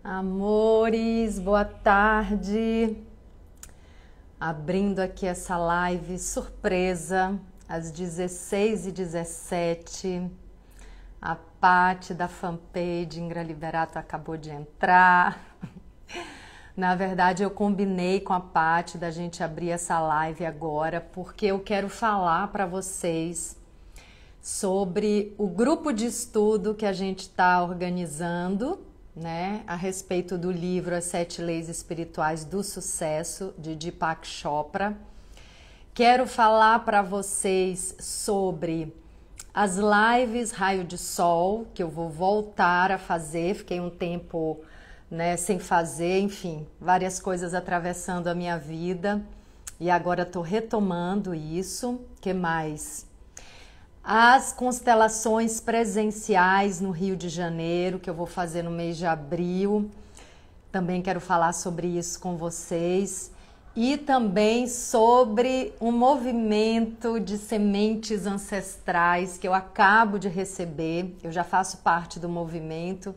Amores, boa tarde. Abrindo aqui essa live surpresa às 16h17. A Paty da fanpage Ingra Liberato acabou de entrar. Na verdade, eu combinei com a Paty da gente abrir essa live agora porque eu quero falar para vocês sobre o grupo de estudo que a gente está organizando, né, a respeito do livro As 7 Leis Espirituais do Sucesso, de Deepak Chopra. Quero falar para vocês sobre as lives Raio de Sol, que eu vou voltar a fazer. Fiquei um tempo, né, sem fazer, enfim, várias coisas atravessando a minha vida e agora estou retomando isso. Que mais? As constelações presenciais no Rio de Janeiro, que eu vou fazer no mês de abril. Também quero falar sobre isso com vocês. E também sobre um movimento de sementes ancestrais que eu acabo de receber. Eu já faço parte do movimento,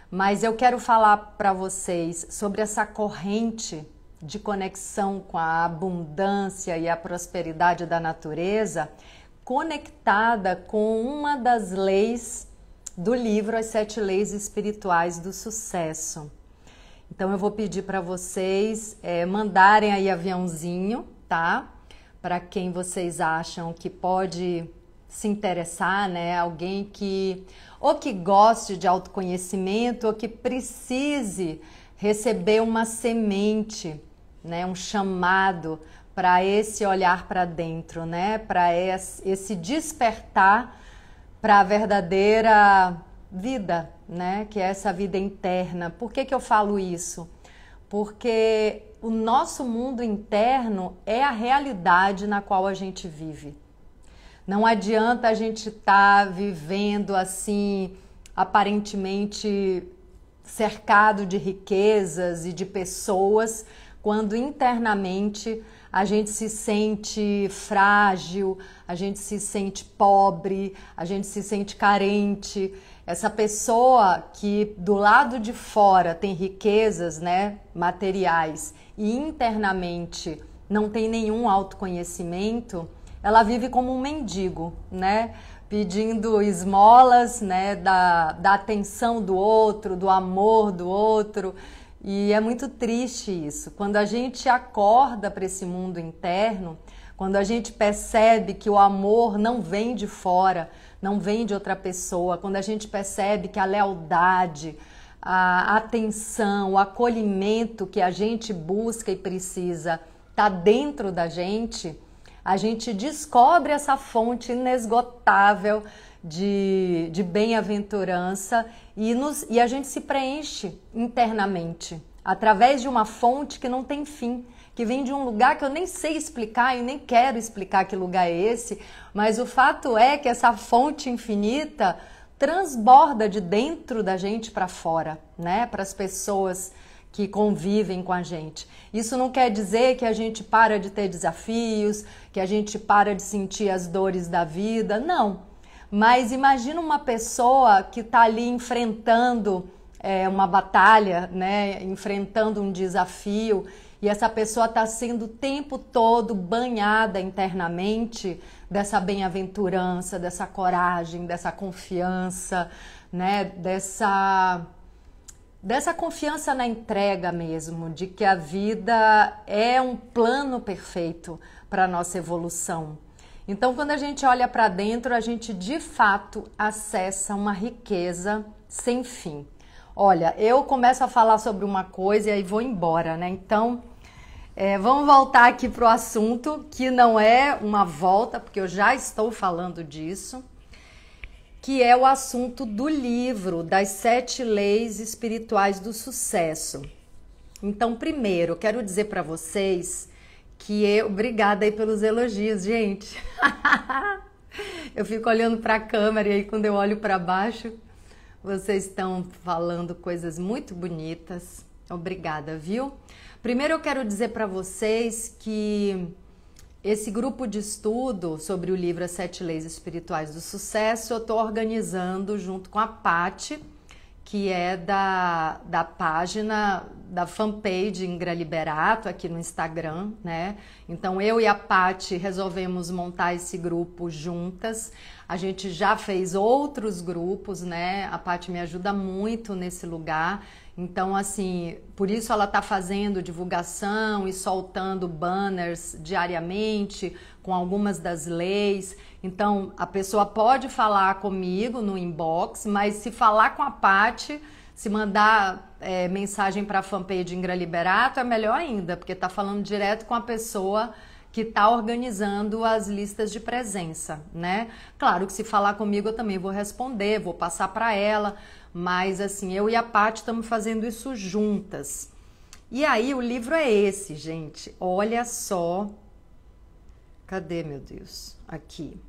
mas eu quero falar para vocês sobre essa corrente de conexão com a abundância e a prosperidade da natureza, conectada com uma das leis do livro As 7 Leis Espirituais do Sucesso. Então eu vou pedir para vocês mandarem aí aviãozinho, tá? Para quem vocês acham que pode se interessar, né? Alguém que ou que goste de autoconhecimento ou que precise receber uma semente, né? Um chamado para esse olhar para dentro, né? Para esse despertar para a verdadeira vida, né? Que é essa vida interna. Por que eu falo isso? Porque o nosso mundo interno é a realidade na qual a gente vive. Não adianta a gente estar vivendo assim, aparentemente cercado de riquezas e de pessoas, quando internamente a gente se sente frágil, a gente se sente pobre, a gente se sente carente. Essa pessoa que do lado de fora tem riquezas, né, materiais e internamente não tem nenhum autoconhecimento, ela vive como um mendigo, né, pedindo esmolas, né, da atenção do outro, do amor do outro. E é muito triste isso. Quando a gente acorda para esse mundo interno, quando a gente percebe que o amor não vem de fora, não vem de outra pessoa, quando a gente percebe que a lealdade, a atenção, o acolhimento que a gente busca e precisa está dentro da gente, a gente descobre essa fonte inesgotável de bem-aventurança e a gente se preenche internamente através de uma fonte que não tem fim, que vem de um lugar que eu nem sei explicar e nem quero explicar que lugar é esse, mas o fato é que essa fonte infinita transborda de dentro da gente para fora, né? Para as pessoas que convivem com a gente. Isso não quer dizer que a gente para de ter desafios, que a gente para de sentir as dores da vida, não. Mas imagina uma pessoa que está ali enfrentando uma batalha, né? Enfrentando um desafio, e essa pessoa está sendo o tempo todo banhada internamente dessa bem-aventurança, dessa coragem, dessa confiança, né? Dessa confiança na entrega mesmo, de que a vida é um plano perfeito para a nossa evolução. Então, quando a gente olha para dentro, a gente de fato acessa uma riqueza sem fim. Olha, eu começo a falar sobre uma coisa e aí vou embora, né? Então, vamos voltar aqui para o assunto, que não é uma volta, porque eu já estou falando disso, que é o assunto do livro Das 7 Leis Espirituais do Sucesso. Então, primeiro, eu quero dizer para vocês que obrigada aí pelos elogios, gente. Eu fico olhando para a câmera e aí quando eu olho para baixo, vocês estão falando coisas muito bonitas. Obrigada, viu? Primeiro eu quero dizer para vocês que esse grupo de estudo sobre o livro As 7 Leis Espirituais do Sucesso eu estou organizando junto com a Paty, que é da página, da fanpage Ingra Liberato aqui no Instagram, né? Então eu e a Paty resolvemos montar esse grupo juntas. A gente já fez outros grupos, né? A Paty me ajuda muito nesse lugar. Então, assim, por isso ela está fazendo divulgação e soltando banners diariamente com algumas das leis. Então, a pessoa pode falar comigo no inbox, mas se falar com a Paty, se mandar mensagem para a fanpage Ingra Liberato, é melhor ainda, porque está falando direto com a pessoa que está organizando as listas de presença, né? Claro que se falar comigo eu também vou responder, vou passar para ela, mas assim, eu e a Paty estamos fazendo isso juntas. E aí o livro é esse, gente, olha só. Cadê, meu Deus? Aqui.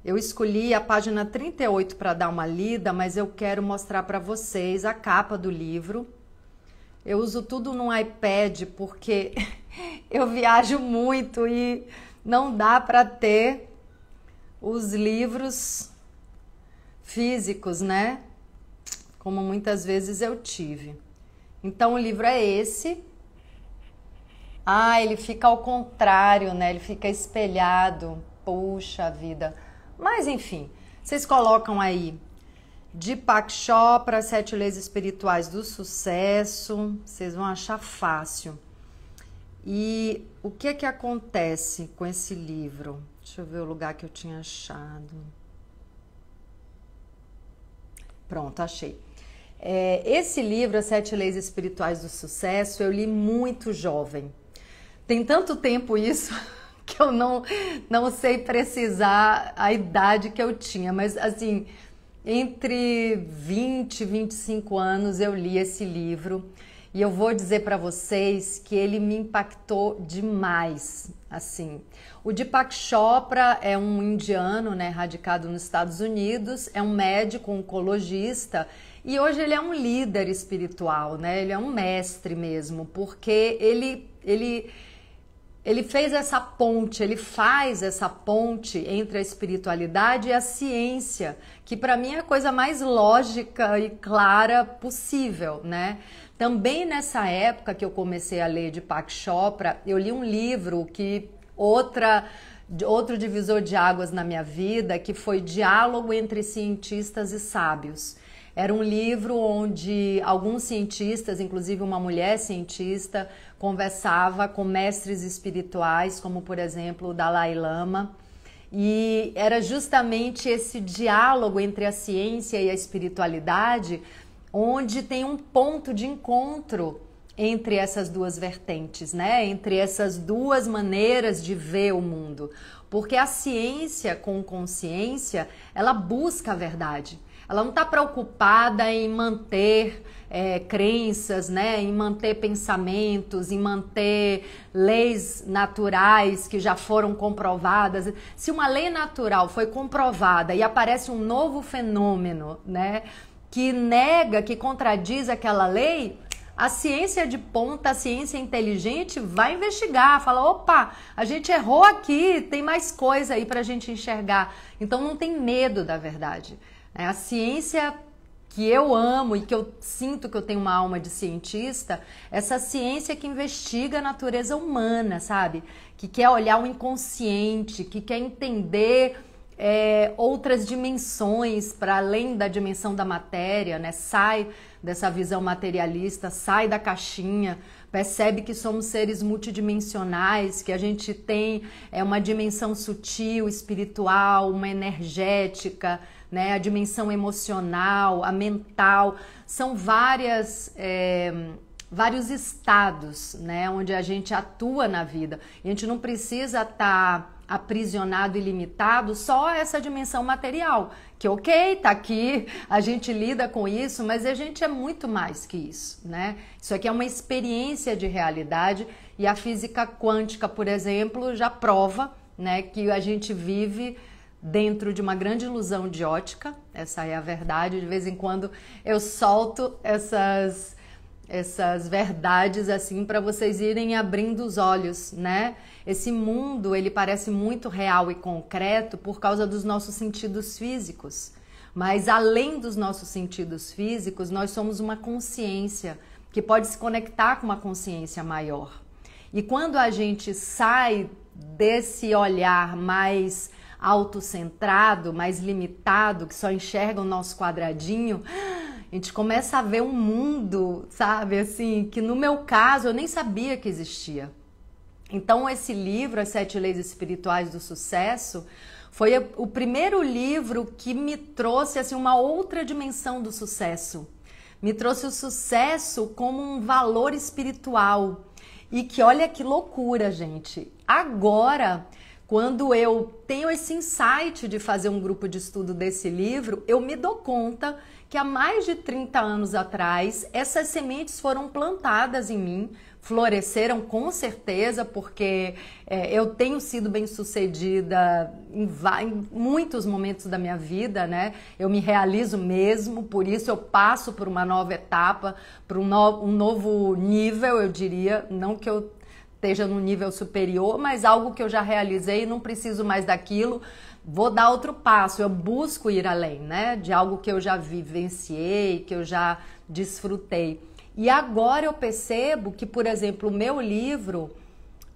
Eu escolhi a página 38 para dar uma lida, mas eu quero mostrar para vocês a capa do livro. Eu uso tudo no iPad porque eu viajo muito e não dá para ter os livros físicos, né? Como muitas vezes eu tive. Então o livro é esse. Ah, ele fica ao contrário, né? Ele fica espelhado. Puxa vida. Mas enfim, vocês colocam aí Deepak Chopra, 7 Leis Espirituais do Sucesso, vocês vão achar fácil. E o que que acontece com esse livro? Deixa eu ver o lugar que eu tinha achado. Pronto, achei. Esse livro, As 7 Leis Espirituais do Sucesso, eu li muito jovem. Tem tanto tempo isso que eu não sei precisar a idade que eu tinha, mas assim, entre 20 e 25 anos eu li esse livro e eu vou dizer para vocês que ele me impactou demais, assim. O Deepak Chopra é um indiano, né, radicado nos Estados Unidos, é um médico oncologista e hoje ele é um líder espiritual, né? Ele é um mestre mesmo, porque ele fez essa ponte, ele faz essa ponte entre a espiritualidade e a ciência, que para mim é a coisa mais lógica e clara possível, né? Também nessa época que eu comecei a ler Deepak Chopra, eu li um livro que outro divisor de águas na minha vida, que foi Diálogo entre Cientistas e Sábios. Era um livro onde alguns cientistas, inclusive uma mulher cientista, conversava com mestres espirituais, como por exemplo o Dalai Lama, e era justamente esse diálogo entre a ciência e a espiritualidade, onde tem um ponto de encontro entre essas duas vertentes, né? Entre essas duas maneiras de ver o mundo. Porque a ciência com consciência, ela busca a verdade. Ela não está preocupada em manter crenças, né? Em manter pensamentos, em manter leis naturais que já foram comprovadas. Se uma lei natural foi comprovada e aparece um novo fenômeno, né, que nega, que contradiz aquela lei, a ciência de ponta, a ciência inteligente vai investigar, fala, opa, a gente errou aqui, tem mais coisa aí para a gente enxergar. Então não tem medo da verdade. A ciência que eu amo e que eu sinto que eu tenho uma alma de cientista, essa ciência que investiga a natureza humana, sabe? Que quer olhar o inconsciente, que quer entender outras dimensões para além da dimensão da matéria, né? Sai dessa visão materialista, sai da caixinha, percebe que somos seres multidimensionais, que a gente tem uma dimensão sutil, espiritual, uma energética, né? A dimensão emocional, a mental, são vários estados, né? Onde a gente atua na vida. E a gente não precisa estar aprisionado e limitado só a essa dimensão material, que ok, tá aqui, a gente lida com isso, mas a gente é muito mais que isso, né? Isso aqui é uma experiência de realidade e a física quântica, por exemplo, já prova, né, que a gente vive dentro de uma grande ilusão de ótica. Essa é a verdade. De vez em quando eu solto essas verdades assim para vocês irem abrindo os olhos, né? Esse mundo, ele parece muito real e concreto por causa dos nossos sentidos físicos. Mas além dos nossos sentidos físicos, nós somos uma consciência que pode se conectar com uma consciência maior. E quando a gente sai desse olhar mais autocentrado, mais limitado, que só enxerga o nosso quadradinho, a gente começa a ver um mundo, sabe, assim, que no meu caso eu nem sabia que existia. Então esse livro, As 7 Leis Espirituais do Sucesso, foi o primeiro livro que me trouxe assim, uma outra dimensão do sucesso. Me trouxe o sucesso como um valor espiritual. E que olha que loucura, gente. Agora, quando eu tenho esse insight de fazer um grupo de estudo desse livro, eu me dou conta que há mais de 30 anos atrás, essas sementes foram plantadas em mim, floresceram com certeza, porque eu tenho sido bem-sucedida em muitos momentos da minha vida, né? Eu me realizo mesmo, por isso eu passo por uma nova etapa, por um novo nível, eu diria, não que eu esteja num nível superior, mas algo que eu já realizei, não preciso mais daquilo, vou dar outro passo, eu busco ir além, né? De algo que eu já vivenciei, que eu já desfrutei. E agora eu percebo que, por exemplo, o meu livro,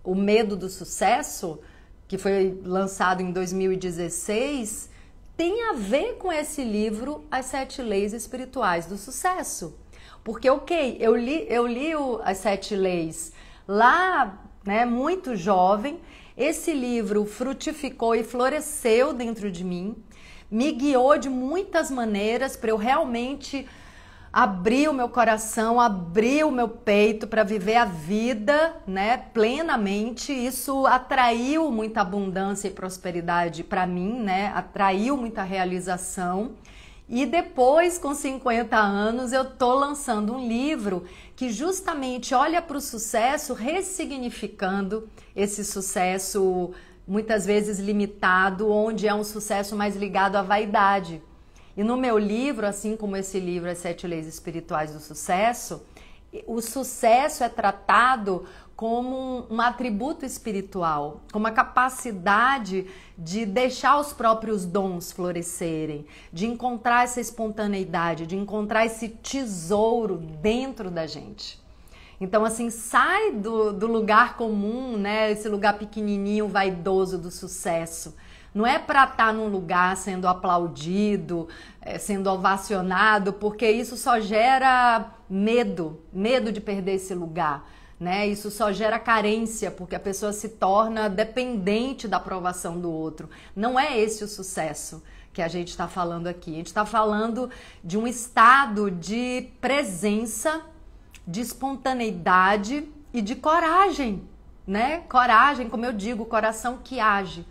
O Medo do Sucesso, que foi lançado em 2016, tem a ver com esse livro, As 7 Leis Espirituais do Sucesso. Porque, ok, eu li As 7 Leis lá, né, muito jovem, esse livro frutificou e floresceu dentro de mim, me guiou de muitas maneiras para eu realmente abrir o meu coração, abrir o meu peito para viver a vida, né, plenamente. Isso atraiu muita abundância e prosperidade para mim, né, atraiu muita realização. E depois, com 50 anos, eu tô lançando um livro que justamente olha para o sucesso, ressignificando esse sucesso muitas vezes limitado, onde é um sucesso mais ligado à vaidade. E no meu livro, assim como esse livro, As 7 Leis Espirituais do Sucesso, o sucesso é tratado como um atributo espiritual, como a capacidade de deixar os próprios dons florescerem, de encontrar essa espontaneidade, de encontrar esse tesouro dentro da gente. Então, assim, sai do lugar comum, né? Esse lugar pequenininho, vaidoso do sucesso. Não é para estar num lugar sendo aplaudido, sendo ovacionado, porque isso só gera medo de perder esse lugar, né? Isso só gera carência, porque a pessoa se torna dependente da aprovação do outro. Não é esse o sucesso que a gente está falando aqui. A gente está falando de um estado de presença, de espontaneidade e de coragem, né? Coragem, como eu digo, coração que age.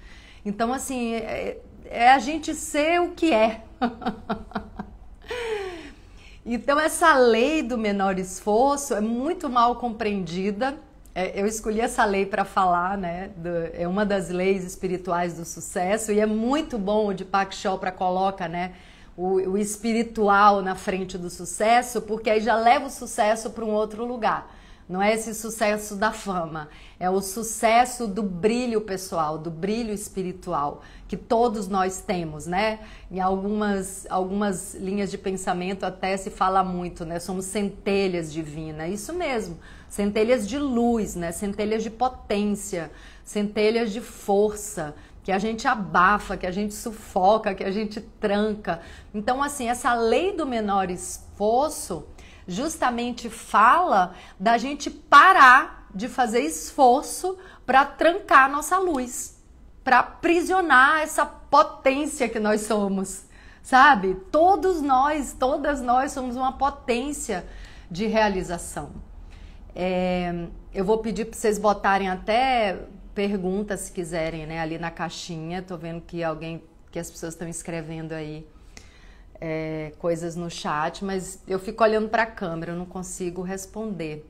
Então, assim, é a gente ser o que é. Então, essa lei do menor esforço é muito mal compreendida. Eu escolhi essa lei para falar, né? É uma das leis espirituais do sucesso e é muito bom o Deepak Chopra coloca, né? O espiritual na frente do sucesso, porque aí já leva o sucesso para um outro lugar. Não é esse sucesso da fama, é o sucesso do brilho pessoal, do brilho espiritual, que todos nós temos, né? Em algumas linhas de pensamento até se fala muito, né? Somos centelhas divinas, isso mesmo, centelhas de luz, né? Centelhas de potência, centelhas de força, que a gente abafa, que a gente sufoca, que a gente tranca. Então, assim, essa lei do menor esforço justamente fala da gente parar de fazer esforço para trancar a nossa luz, para aprisionar essa potência que nós somos, sabe? Todas nós somos uma potência de realização. Eu vou pedir para vocês botarem até perguntas, se quiserem, né, ali na caixinha. Tô vendo que as pessoas estão escrevendo aí coisas no chat, mas eu fico olhando para a câmera, eu não consigo responder.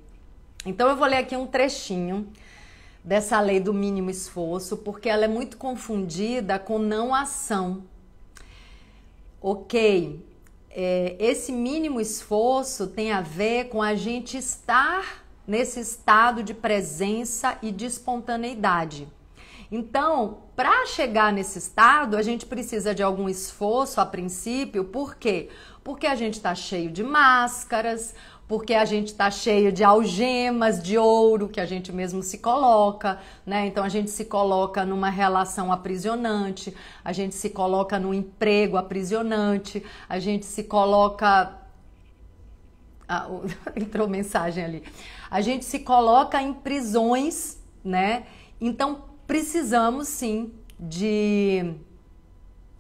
Então eu vou ler aqui um trechinho dessa lei do mínimo esforço, porque ela é muito confundida com não ação. Ok, esse mínimo esforço tem a ver com a gente estar nesse estado de presença e de espontaneidade. Então, para chegar nesse estado, a gente precisa de algum esforço a princípio. Por quê? Porque a gente está cheio de máscaras, porque a gente está cheio de algemas de ouro que a gente mesmo se coloca, né? Então a gente se coloca numa relação aprisionante, a gente se coloca num emprego aprisionante, a gente se coloca... entrou mensagem ali. A gente se coloca em prisões, né? Então precisamos sim de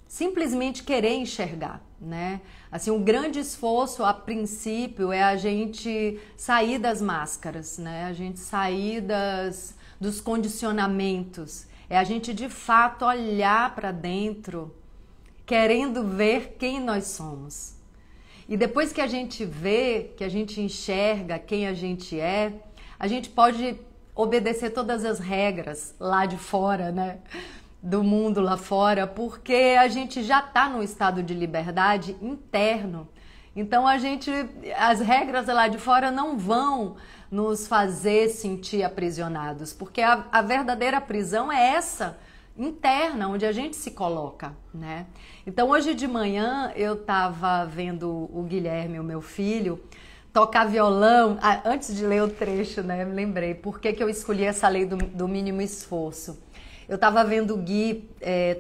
simplesmente querer enxergar, né? Assim, um grande esforço a princípio é a gente sair das máscaras, né? A gente sair dos condicionamentos, é a gente de fato olhar para dentro, querendo ver quem nós somos. E depois que a gente vê, que a gente enxerga quem a gente pode obedecer todas as regras lá de fora, né? Do mundo lá fora, porque a gente já está num estado de liberdade interno. Então as regras lá de fora não vão nos fazer sentir aprisionados, porque a verdadeira prisão é essa, interna, onde a gente se coloca, né? Então hoje de manhã eu estava vendo o Guilherme, o meu filho, tocar violão. Antes de ler o trecho, né, me lembrei por que eu escolhi essa lei do mínimo esforço. Eu tava vendo o Gui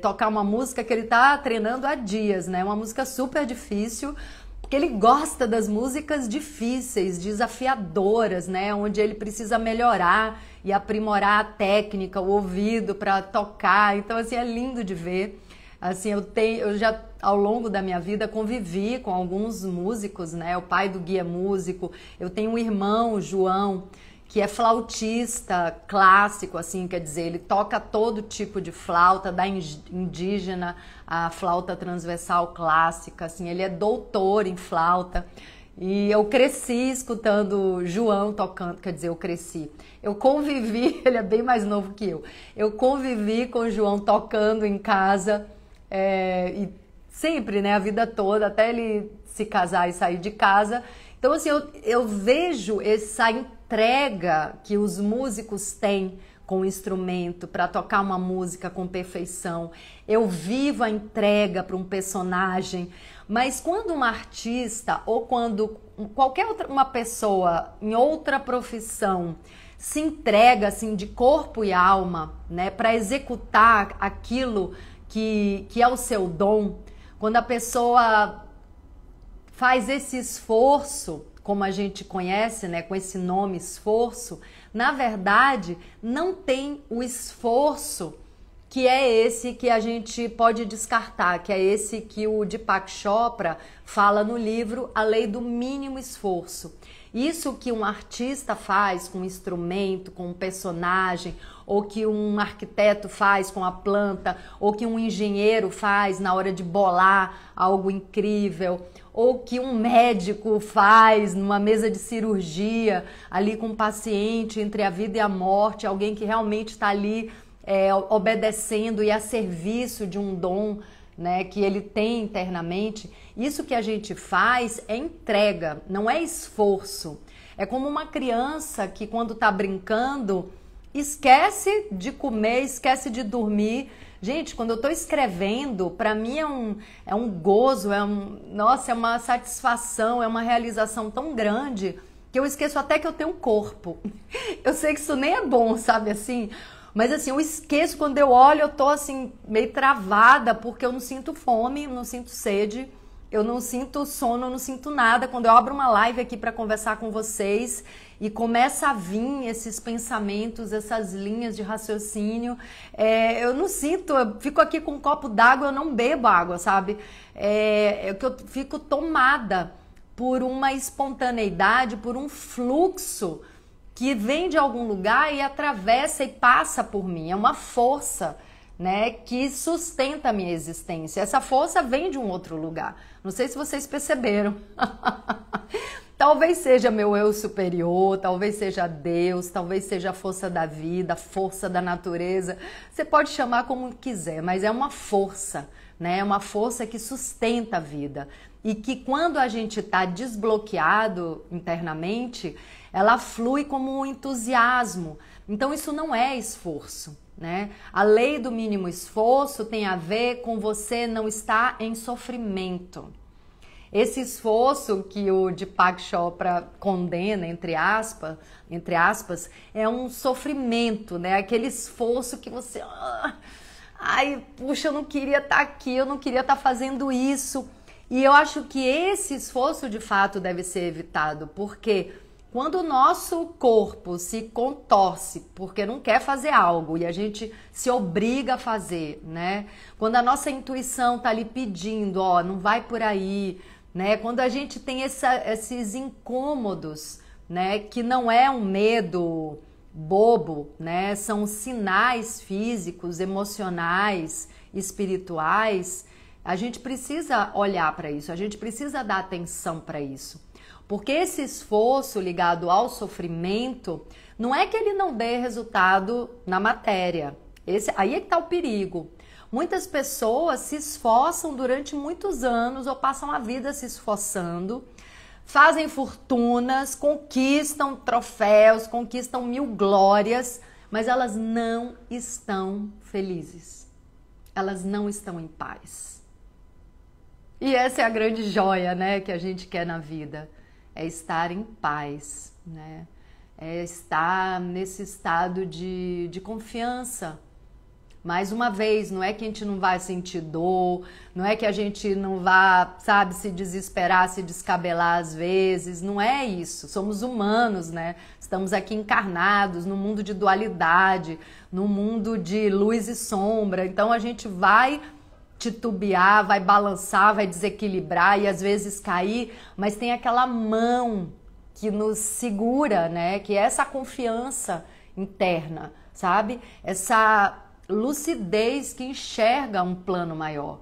tocar uma música que ele tá treinando há dias, né? Uma música super difícil, porque ele gosta das músicas difíceis, desafiadoras, né? Onde ele precisa melhorar e aprimorar a técnica, o ouvido para tocar. Então, assim, é lindo de ver. Assim, eu já ao longo da minha vida convivi com alguns músicos, né? O pai do Gui é músico. Eu tenho um irmão, o João, que é flautista clássico, assim, quer dizer, ele toca todo tipo de flauta, da indígena à flauta transversal clássica, assim, ele é doutor em flauta. E eu cresci escutando João tocando, quer dizer, eu convivi, ele é bem mais novo que eu convivi com o João tocando em casa, e sempre, né, a vida toda, até ele se casar e sair de casa. Então, assim, eu vejo essa entrega que os músicos têm com o instrumento para tocar uma música com perfeição. Eu vivo a entrega para um personagem, mas quando uma artista ou quando uma pessoa em outra profissão se entrega assim de corpo e alma, né, para executar aquilo que é o seu dom, quando a pessoa faz esse esforço, como a gente conhece, né, com esse nome esforço, na verdade não tem o esforço que é esse que a gente pode descartar, que é esse que o Deepak Chopra fala no livro A Lei do Mínimo Esforço. Isso que um artista faz com um instrumento, com um personagem, ou que um arquiteto faz com a planta, ou que um engenheiro faz na hora de bolar algo incrível, ou que um médico faz numa mesa de cirurgia, ali com um paciente entre a vida e a morte, alguém que realmente está ali obedecendo e a serviço de um dom, né, que ele tem internamente. Isso que a gente faz é entrega, não é esforço. É como uma criança que quando está brincando esquece de comer, esquece de dormir. Gente, quando eu estou escrevendo, para mim é um gozo, nossa, é uma satisfação, é uma realização tão grande que eu esqueço até que eu tenho um corpo. Eu sei que isso nem é bom, sabe assim? Mas assim, eu esqueço quando eu olho, eu tô assim meio travada porque eu não sinto fome, não sinto sede, eu não sinto sono, eu não sinto nada. Quando eu abro uma live aqui para conversar com vocês e começa a vir esses pensamentos, essas linhas de raciocínio, eu não sinto, eu fico aqui com um copo d'água, eu não bebo água, sabe? É que eu fico tomada por uma espontaneidade, por um fluxo que vem de algum lugar e atravessa e passa por mim. É uma força, né, que sustenta a minha existência. Essa força vem de um outro lugar. Não sei se vocês perceberam. Talvez seja meu eu superior, talvez seja Deus, talvez seja a força da vida, a força da natureza. Você pode chamar como quiser, mas é uma força, né? É uma força que sustenta a vida. E que quando a gente está desbloqueado internamente, ela flui como um entusiasmo. Então isso não é esforço, né? A lei do mínimo esforço tem a ver com você não estar em sofrimento. Esse esforço que o Deepak Chopra condena, entre aspas, é um sofrimento, né? Aquele esforço que você... Ai, puxa, eu não queria estar aqui, eu não queria estar fazendo isso. E eu acho que esse esforço, de fato, deve ser evitado, porque quando o nosso corpo se contorce porque não quer fazer algo e a gente se obriga a fazer, né? Quando a nossa intuição tá ali pedindo, ó, não vai por aí, né? Quando a gente tem esses incômodos, né? Que não é um medo bobo, né? São sinais físicos, emocionais, espirituais. A gente precisa olhar para isso, a gente precisa dar atenção para isso. Porque esse esforço ligado ao sofrimento, não é que ele não dê resultado na matéria. Aí é que está o perigo. Muitas pessoas se esforçam durante muitos anos ou passam a vida se esforçando, fazem fortunas, conquistam troféus, conquistam 1000 glórias, mas elas não estão felizes. Elas não estão em paz. E essa é a grande joia, né, que a gente quer na vida. É estar em paz, né? É estar nesse estado de confiança. Mais uma vez, não é que a gente não vai sentir dor, não é que a gente não vá, sabe, se desesperar, se descabelar às vezes, não é isso. Somos humanos, né? Estamos aqui encarnados no mundo de dualidade, no mundo de luz e sombra. Então a gente vai titubear, vai balançar, vai desequilibrar e às vezes cair, mas tem aquela mão que nos segura, né? Que é essa confiança interna, sabe? Essa lucidez que enxerga um plano maior,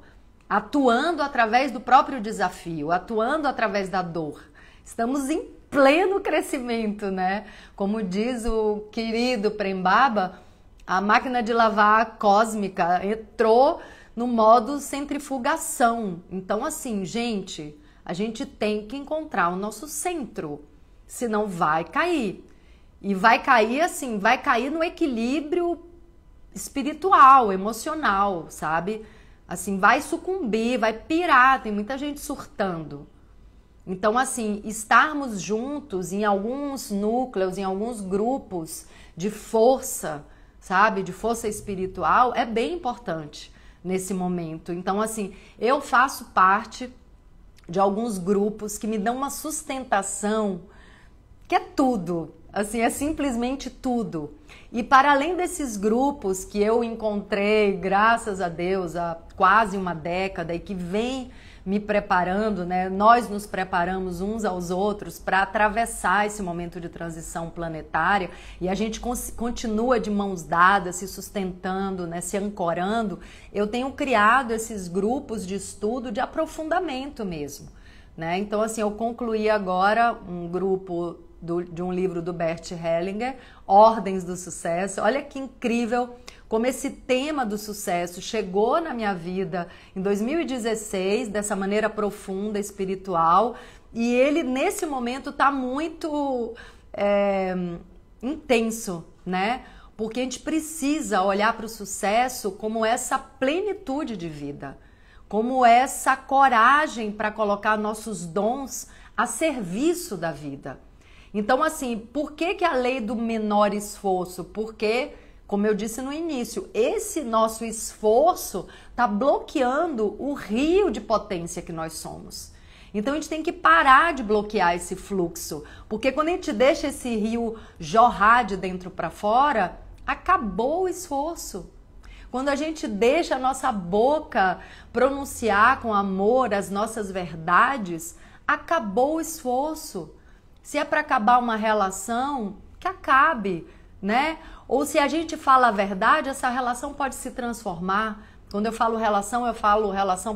atuando através do próprio desafio, atuando através da dor. Estamos em pleno crescimento, né? Como diz o querido Prem Baba, a máquina de lavar cósmica entrou no modo centrifugação. Então, assim, gente, a gente tem que encontrar o nosso centro, senão vai cair. E vai cair assim, vai cair no equilíbrio espiritual, emocional, sabe? Assim, vai sucumbir, vai pirar, tem muita gente surtando. Então, assim, estarmos juntos em alguns núcleos, em alguns grupos de força, sabe? De força espiritual, é bem importante nesse momento. Então, assim, eu faço parte de alguns grupos que me dão uma sustentação que é tudo, assim, é simplesmente tudo. E para além desses grupos que eu encontrei, graças a Deus, há quase uma década e que vem me preparando, né? Nós nos preparamos uns aos outros para atravessar esse momento de transição planetária e a gente continua de mãos dadas, se sustentando, né? Se ancorando. Eu tenho criado esses grupos de estudo de aprofundamento mesmo, né? Então, assim, eu concluí agora um grupo de um livro do Bert Hellinger, Ordens do Sucesso. Olha que incrível como esse tema do sucesso chegou na minha vida em 2016, dessa maneira profunda, espiritual, e ele nesse momento está muito intenso, né? Porque a gente precisa olhar para o sucesso como essa plenitude de vida, como essa coragem para colocar nossos dons a serviço da vida. Então, assim, por que a lei do menor esforço? Porque, como eu disse no início, esse nosso esforço está bloqueando o rio de potência que nós somos. Então, a gente tem que parar de bloquear esse fluxo, porque quando a gente deixa esse rio jorrar de dentro para fora, acabou o esforço. Quando a gente deixa a nossa boca pronunciar com amor as nossas verdades, acabou o esforço. Se é para acabar uma relação, que acabe, né? Ou se a gente fala a verdade, essa relação pode se transformar. Quando eu falo relação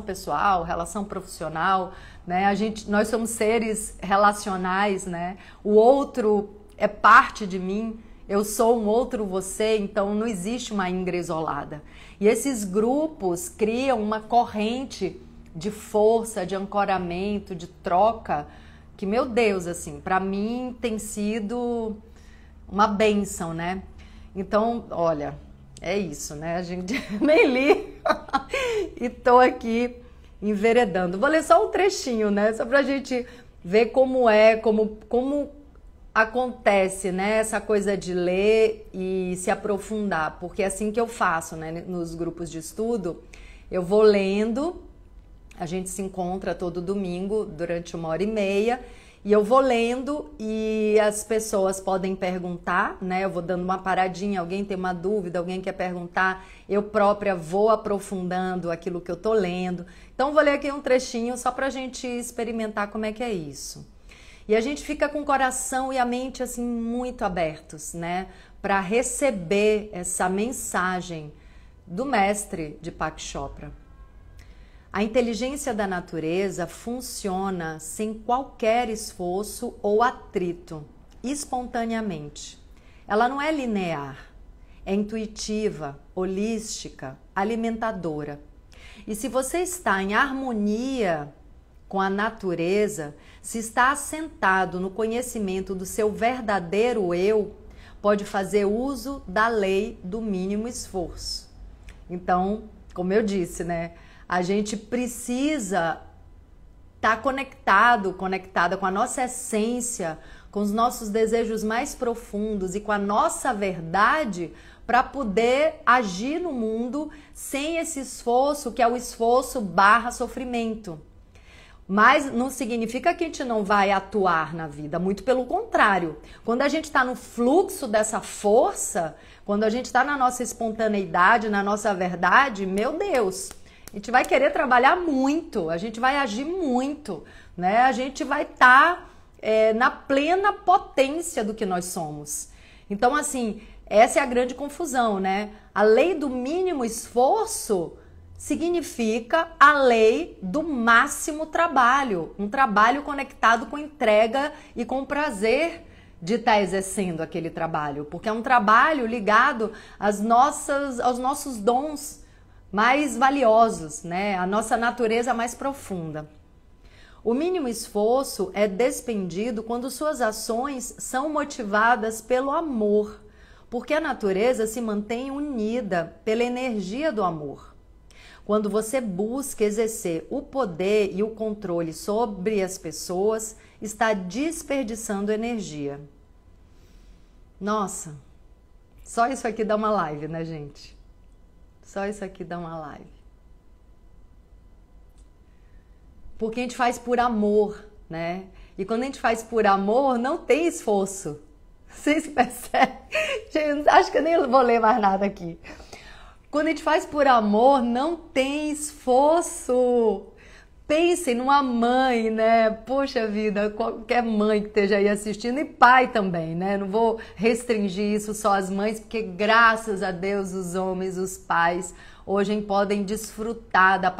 pessoal, relação profissional, né? Nós somos seres relacionais, né? O outro é parte de mim, eu sou um outro você, então não existe uma Ingrid isolada. E esses grupos criam uma corrente de força, de ancoramento, de troca, que, meu Deus, assim, para mim tem sido uma bênção, né? Então, olha, É isso, né? A gente nem li e tô aqui enveredando. Vou ler só um trechinho, né? Só pra gente ver como acontece, né? Essa coisa de ler e se aprofundar, porque é assim que eu faço, né? Nos grupos de estudo, eu vou lendo, a gente se encontra todo domingo durante 1h30, e eu vou lendo e as pessoas podem perguntar, né? Eu vou dando uma paradinha, alguém tem uma dúvida, alguém quer perguntar, eu própria vou aprofundando aquilo que eu tô lendo. Então vou ler aqui um trechinho só pra gente experimentar como é que é isso. E a gente fica com o coração e a mente assim muito abertos, né? Para receber essa mensagem do mestre Deepak Chopra. A inteligência da natureza funciona sem qualquer esforço ou atrito, espontaneamente. Ela não é linear, é intuitiva, holística, alimentadora. E se você está em harmonia com a natureza, se está assentado no conhecimento do seu verdadeiro eu, pode fazer uso da lei do mínimo esforço. Então, como eu disse, né? A gente precisa estar conectada com a nossa essência, com os nossos desejos mais profundos e com a nossa verdade para poder agir no mundo sem esse esforço, que é o esforço / sofrimento. Mas não significa que a gente não vai atuar na vida, muito pelo contrário. Quando a gente está no fluxo dessa força, quando a gente está na nossa espontaneidade, na nossa verdade, meu Deus, a gente vai querer trabalhar muito, a gente vai agir muito, né? A gente vai estar na plena potência do que nós somos. Então, assim, essa é a grande confusão, né? A lei do mínimo esforço significa a lei do máximo trabalho, um trabalho conectado com entrega e com prazer de estar exercendo aquele trabalho, porque é um trabalho ligado aos nossos dons mais valiosos, né? A nossa natureza mais profunda. O mínimo esforço é despendido quando suas ações são motivadas pelo amor, porque a natureza se mantém unida pela energia do amor. Quando você busca exercer o poder e o controle sobre as pessoas, está desperdiçando energia. Nossa, só isso aqui dá uma live, né, gente? Só isso aqui dá uma live. Porque a gente faz por amor, né? E quando a gente faz por amor, não tem esforço. Vocês percebem? Gente, acho que eu nem vou ler mais nada aqui. Quando a gente faz por amor, não tem esforço. Pensem numa mãe, né? Poxa vida, qualquer mãe que esteja aí assistindo, e pai também, né? Não vou restringir isso só às mães, porque graças a Deus os homens, os pais, hoje podem desfrutar da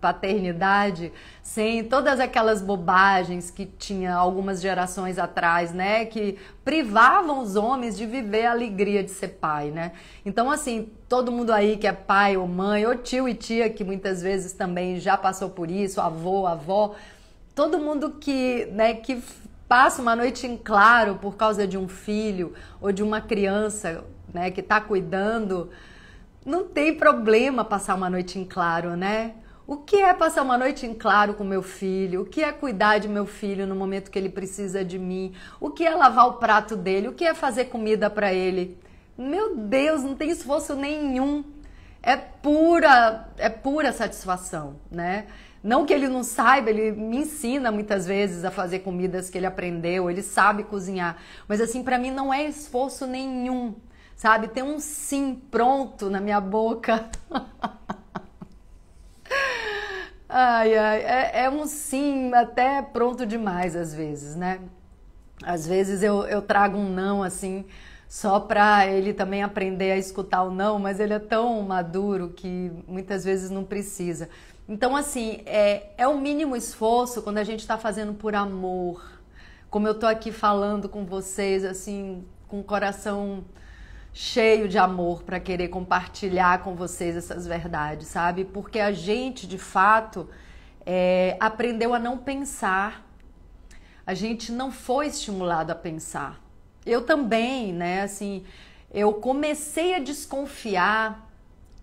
paternidade sem todas aquelas bobagens que tinha algumas gerações atrás, né? Que privavam os homens de viver a alegria de ser pai, né? Então, assim, todo mundo aí que é pai ou mãe, ou tio e tia, que muitas vezes também já passou por isso, avô, avó, todo mundo que, né, que passa uma noite em claro por causa de um filho ou de uma criança, né, que tá cuidando, não tem problema passar uma noite em claro, né? O que é passar uma noite em claro com meu filho? O que é cuidar de meu filho no momento que ele precisa de mim? O que é lavar o prato dele? O que é fazer comida para ele? Meu Deus, não tem esforço nenhum. É pura satisfação, né? Não que ele não saiba, ele me ensina muitas vezes a fazer comidas que ele aprendeu, ele sabe cozinhar. Mas assim, para mim não é esforço nenhum, sabe? Tem um sim pronto na minha boca. Ai, é um sim até pronto demais às vezes, né? Às vezes eu trago um não assim, só para ele também aprender a escutar o não, mas ele é tão maduro que muitas vezes não precisa. Então, assim, é o mínimo esforço quando a gente está fazendo por amor. Como eu tô aqui falando com vocês, assim, com o coração cheio de amor para querer compartilhar com vocês essas verdades, sabe? Porque a gente, de fato, aprendeu a não pensar. A gente não foi estimulado a pensar. Eu também, né? Assim, eu comecei a desconfiar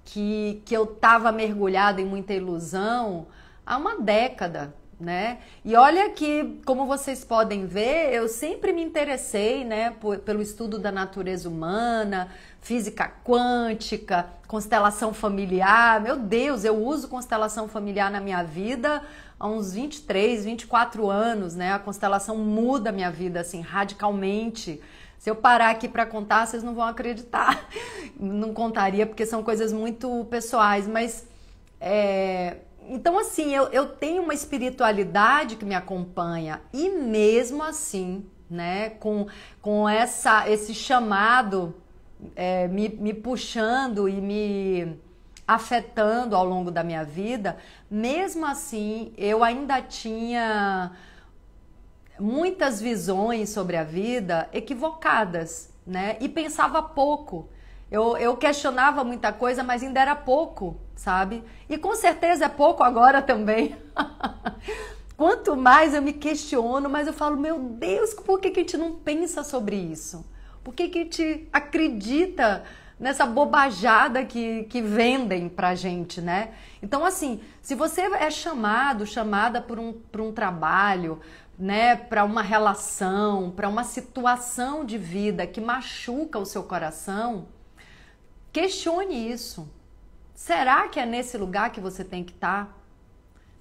que eu estava mergulhada em muita ilusão há uma década, né? E olha que, como vocês podem ver, eu sempre me interessei, né, pelo estudo da natureza humana, física quântica, constelação familiar. Meu Deus, eu uso constelação familiar na minha vida há uns 23, 24 anos, né? A constelação muda a minha vida, assim, radicalmente. Se eu parar aqui para contar, vocês não vão acreditar. Não contaria, porque são coisas muito pessoais, mas... Então, assim, eu tenho uma espiritualidade que me acompanha e mesmo assim, né, com esse chamado me puxando e me afetando ao longo da minha vida, mesmo assim, eu ainda tinha muitas visões sobre a vida equivocadas, né, e pensava pouco. Eu questionava muita coisa, mas ainda era pouco, sabe? E com certeza é pouco agora também. Quanto mais eu me questiono, mais eu falo, meu Deus, por que a gente não pensa sobre isso? Por que a gente acredita nessa bobajada que vendem pra gente, né? Então, assim, se você é chamada por um trabalho, né, para uma relação, para uma situação de vida que machuca o seu coração, questione isso. Será que é nesse lugar que você tem que estar?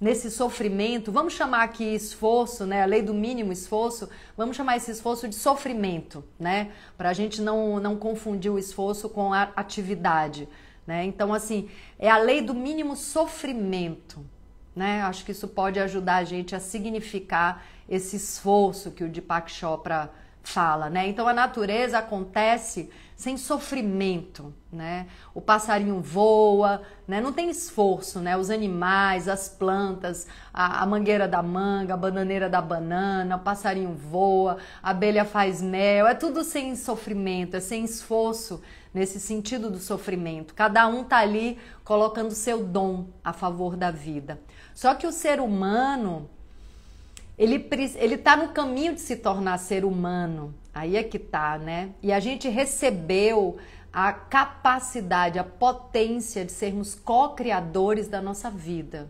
Nesse sofrimento? Vamos chamar aqui esforço, né? A lei do mínimo esforço. Vamos chamar esse esforço de sofrimento, né? Para a gente não confundir o esforço com a atividade, né? Então, assim, é a lei do mínimo sofrimento, né? Acho que isso pode ajudar a gente a significar esse esforço que o Deepak Chopra fala, né? Então, a natureza acontece sem sofrimento, né? O passarinho voa, né? Não tem esforço, né? Os animais, as plantas, a mangueira da manga, a bananeira da banana, o passarinho voa, a abelha faz mel, é tudo sem sofrimento, é sem esforço nesse sentido do sofrimento. Cada um tá ali colocando seu dom a favor da vida. Só que o ser humano, ele tá no caminho de se tornar ser humano. Aí é que tá, né? E a gente recebeu a capacidade, a potência de sermos co-criadores da nossa vida.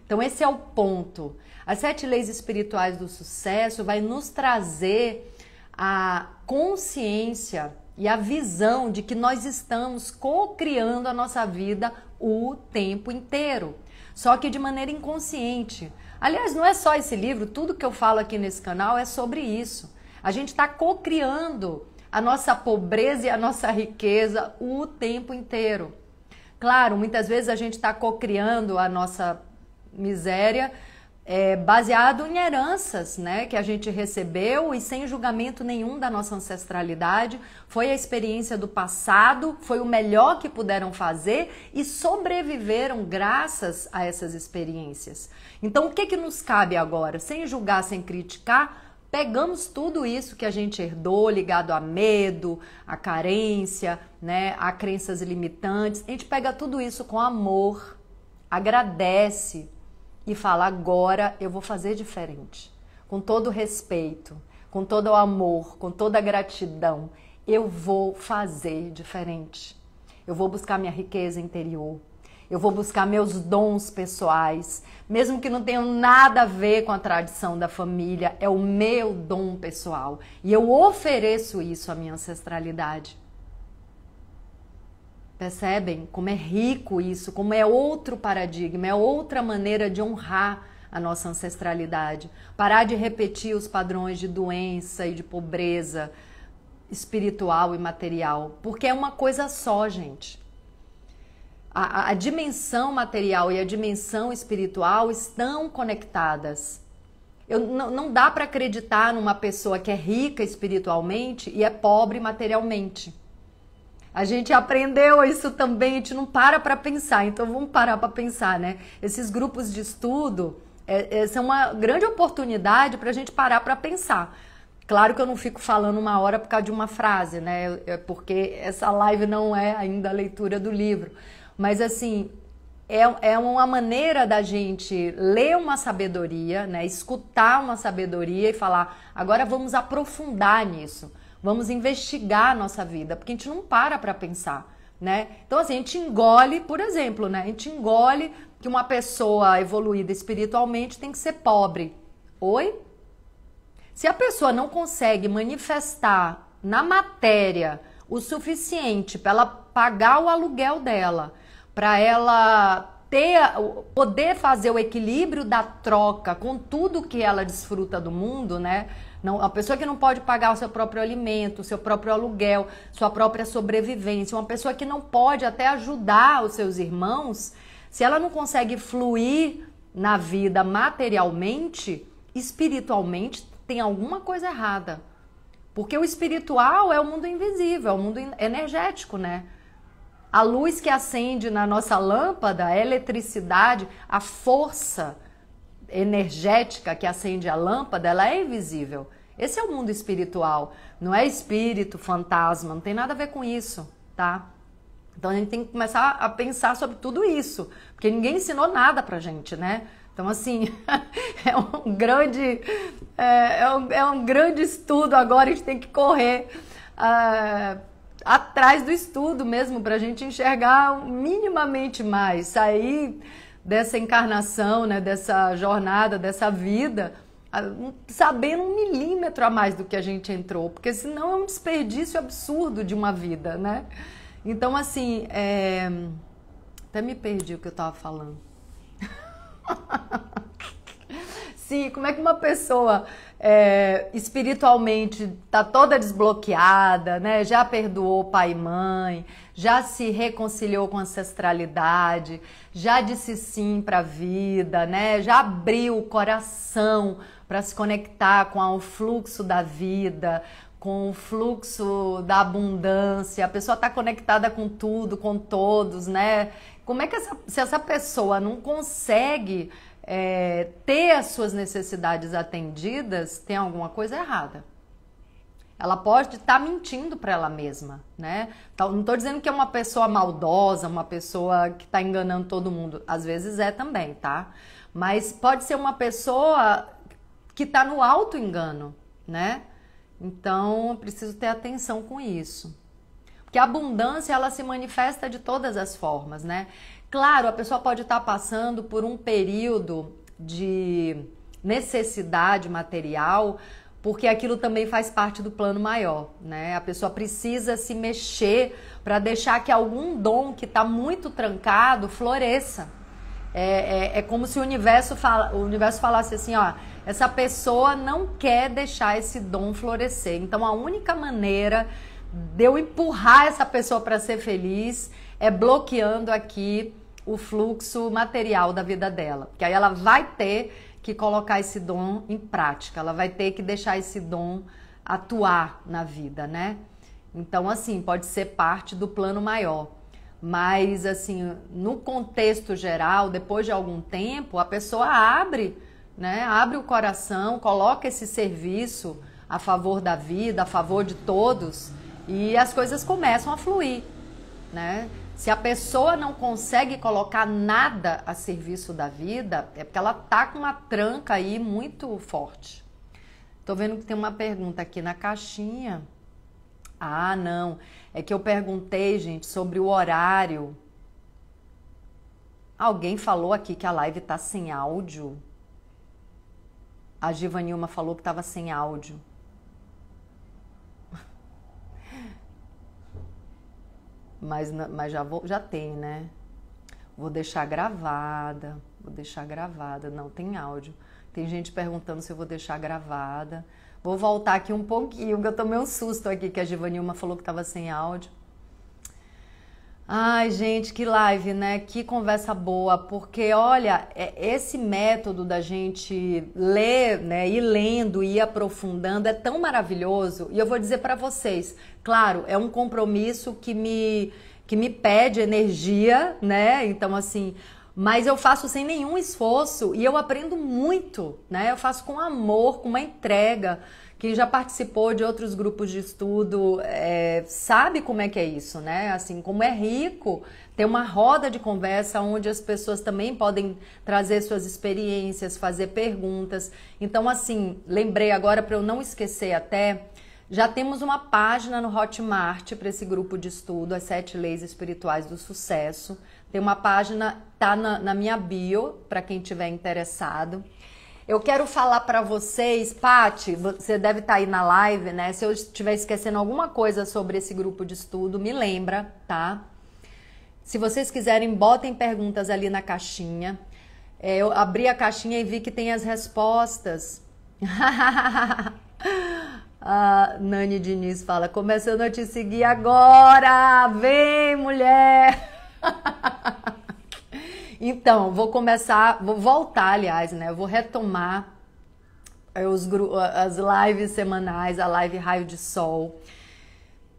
Então esse é o ponto. As 7 leis espirituais do sucesso vai nos trazer a consciência e a visão de que nós estamos co-criando a nossa vida o tempo inteiro. Só que de maneira inconsciente. Aliás, não é só esse livro, tudo que eu falo aqui nesse canal é sobre isso. A gente está co-criando a nossa pobreza e a nossa riqueza o tempo inteiro. Claro, muitas vezes a gente está co-criando a nossa miséria baseado em heranças, né, que a gente recebeu e sem julgamento nenhum da nossa ancestralidade. Foi a experiência do passado, foi o melhor que puderam fazer e sobreviveram graças a essas experiências. Então, o que nos cabe agora? Sem julgar, sem criticar, pegamos tudo isso que a gente herdou, ligado a medo, a carência, né, a crenças limitantes. A gente pega tudo isso com amor, agradece e fala, agora eu vou fazer diferente. Com todo o respeito, com todo o amor, com toda a gratidão, eu vou fazer diferente. Eu vou buscar minha riqueza interior. Eu vou buscar meus dons pessoais, mesmo que não tenham nada a ver com a tradição da família, é o meu dom pessoal. E eu ofereço isso à minha ancestralidade. Percebem como é rico isso, como é outro paradigma, é outra maneira de honrar a nossa ancestralidade. Parar de repetir os padrões de doença e de pobreza espiritual e material, porque é uma coisa só, gente. A dimensão material e a dimensão espiritual estão conectadas. Não dá para acreditar numa pessoa que é rica espiritualmente e é pobre materialmente. A gente aprendeu isso também, a gente não para pensar, então vamos parar para pensar, né? Esses grupos de estudo são uma grande oportunidade para a gente parar para pensar. Claro que eu não fico falando uma hora por causa de uma frase, né? Porque essa live não é ainda a leitura do livro. Mas assim, é uma maneira da gente ler uma sabedoria, né? Escutar uma sabedoria e falar, agora vamos aprofundar nisso. vamos investigar a nossa vida, porque a gente não para pensar, né? Então assim, a gente engole, por exemplo, né? A gente engole que uma pessoa evoluída espiritualmente tem que ser pobre. Oi? Se a pessoa não consegue manifestar na matéria o suficiente para ela pagar o aluguel dela, para ela poder fazer o equilíbrio da troca com tudo que ela desfruta do mundo, né? Não, a pessoa que não pode pagar o seu próprio alimento, o seu próprio aluguel, sua própria sobrevivência, uma pessoa que não pode até ajudar os seus irmãos, se ela não consegue fluir na vida materialmente, espiritualmente, tem alguma coisa errada. Porque o espiritual é o mundo invisível, é o mundo energético, né? A luz que acende na nossa lâmpada, a eletricidade, a força energética que acende a lâmpada, ela é invisível. Esse é o mundo espiritual. Não é espírito, fantasma, não tem nada a ver com isso, tá? Então a gente tem que começar a pensar sobre tudo isso, porque ninguém ensinou nada pra gente, né? Então assim, é um grande estudo agora, a gente tem que correr atrás do estudo mesmo, para a gente enxergar minimamente mais, sair dessa encarnação, né, dessa jornada, dessa vida, sabendo 1 milímetro a mais do que a gente entrou, porque senão é um desperdício absurdo de uma vida, né? Então, assim, até me perdi o que eu estava falando. Sim, como é que uma pessoa espiritualmente está toda desbloqueada, né? Já perdoou pai e mãe, já se reconciliou com a ancestralidade, já disse sim para a vida, né? Já abriu o coração para se conectar com o fluxo da vida, com o fluxo da abundância. A pessoa está conectada com tudo, com todos, né? Como é que se essa pessoa não consegue ter as suas necessidades atendidas, tem alguma coisa errada. Ela pode estar mentindo para ela mesma, né? Não estou dizendo que é uma pessoa maldosa, uma pessoa que está enganando todo mundo. Às vezes é também, tá? Mas pode ser uma pessoa que está no auto-engano, né? Então, eu preciso ter atenção com isso. Porque a abundância, ela se manifesta de todas as formas, né? Claro, a pessoa pode estar passando por um período de necessidade material, porque aquilo também faz parte do plano maior, né? A pessoa precisa se mexer para deixar que algum dom que está muito trancado floresça. É como se o universo falasse assim, ó, essa pessoa não quer deixar esse dom florescer. Então a única maneira de eu empurrar essa pessoa para ser feliz é bloqueando aqui o fluxo material da vida dela. Porque aí ela vai ter que colocar esse dom em prática, ela vai ter que deixar esse dom atuar na vida, né? Então, assim, pode ser parte do plano maior. Mas, assim, no contexto geral, depois de algum tempo, a pessoa abre, né? Abre o coração, coloca esse serviço a favor da vida, a favor de todos, e as coisas começam a fluir, né? Se a pessoa não consegue colocar nada a serviço da vida, é porque ela tá com uma tranca aí muito forte. Tô vendo que tem uma pergunta aqui na caixinha. Ah, não. É que eu perguntei, gente, sobre o horário. Alguém falou aqui que a live tá sem áudio. A Givanilma falou que tava sem áudio. Mas já tem, né? Vou deixar gravada. Não, tem áudio. Tem gente perguntando se eu vou deixar gravada. Vou voltar aqui um pouquinho, porque eu tomei um susto aqui que a Givanilma falou que estava sem áudio. Ai, gente, que live, né? Que conversa boa, porque, olha, esse método da gente ler, né, ir lendo, ir aprofundando, é tão maravilhoso. E eu vou dizer para vocês, claro, é um compromisso que me pede energia, né? Então, assim, mas eu faço sem nenhum esforço e eu aprendo muito, né? Eu faço com amor, com uma entrega. Quem já participou de outros grupos de estudo sabe como é que é isso, né? Assim, como é rico ter uma roda de conversa onde as pessoas também podem trazer suas experiências, fazer perguntas. Então, assim, lembrei agora para eu não esquecer até, Já temos uma página no Hotmart para esse grupo de estudo, As 7 Leis Espirituais do Sucesso. Tem uma página, tá na minha bio, para quem tiver interessado. Eu quero falar para vocês, Paty, você deve estar aí na live, né? Se eu estiver esquecendo alguma coisa sobre esse grupo de estudo, me lembra, tá? Se vocês quiserem, botem perguntas ali na caixinha. Eu abri a caixinha e vi que tem as respostas. A Nani Diniz fala, começando a te seguir agora, vem mulher! Então, vou voltar, aliás, né? Eu vou retomar as lives semanais, a live Raio de Sol,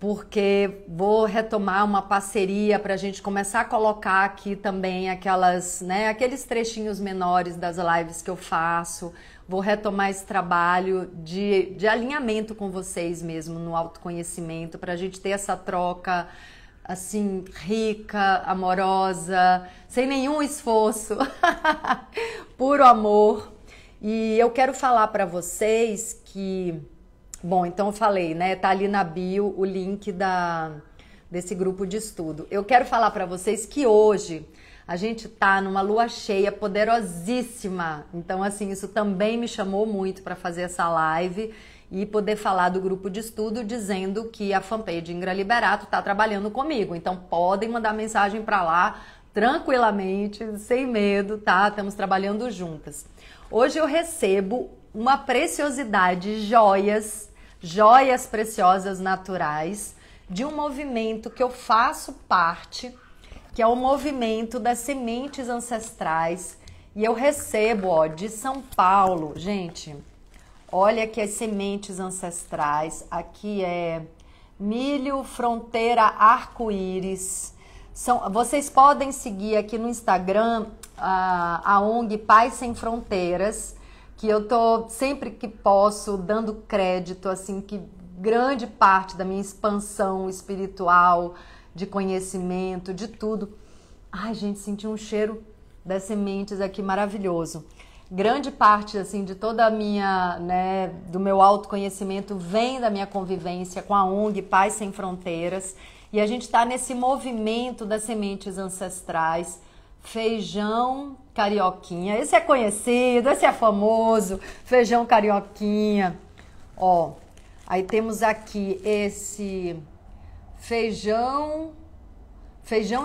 porque vou retomar uma parceria para a gente começar a colocar aqui também aqueles trechinhos menores das lives que eu faço. Vou retomar esse trabalho de alinhamento com vocês mesmo no autoconhecimento, para a gente ter essa troca assim, rica, amorosa, sem nenhum esforço, puro amor. E eu quero falar para vocês que, bom, então eu falei, né, tá ali na bio o link desse grupo de estudo. Eu quero falar para vocês que hoje a gente tá numa lua cheia poderosíssima, então assim, isso também me chamou muito para fazer essa live e poder falar do grupo de estudo, dizendo que a fanpage Ingra Liberato está trabalhando comigo. Então podem mandar mensagem para lá tranquilamente, sem medo, tá? Estamos trabalhando juntas. Hoje eu recebo uma preciosidade, joias preciosas naturais, de um movimento que eu faço parte, que é o movimento das sementes ancestrais. E eu recebo, ó, de São Paulo, gente. Olha aqui as sementes ancestrais, aqui é milho, fronteira, arco-íris. Vocês podem seguir aqui no Instagram a ONG Paz Sem Fronteiras, que eu tô sempre que posso dando crédito, assim, que grande parte da minha expansão espiritual, de conhecimento, de tudo. Ai, gente, senti um cheiro das sementes aqui maravilhoso. Grande parte, assim, de toda a minha, né, do meu autoconhecimento vem da minha convivência com a ONG Paz Sem Fronteiras. E a gente está nesse movimento das sementes ancestrais, feijão carioquinha. Esse é conhecido, esse é famoso, feijão carioquinha. Ó, aí temos aqui esse feijão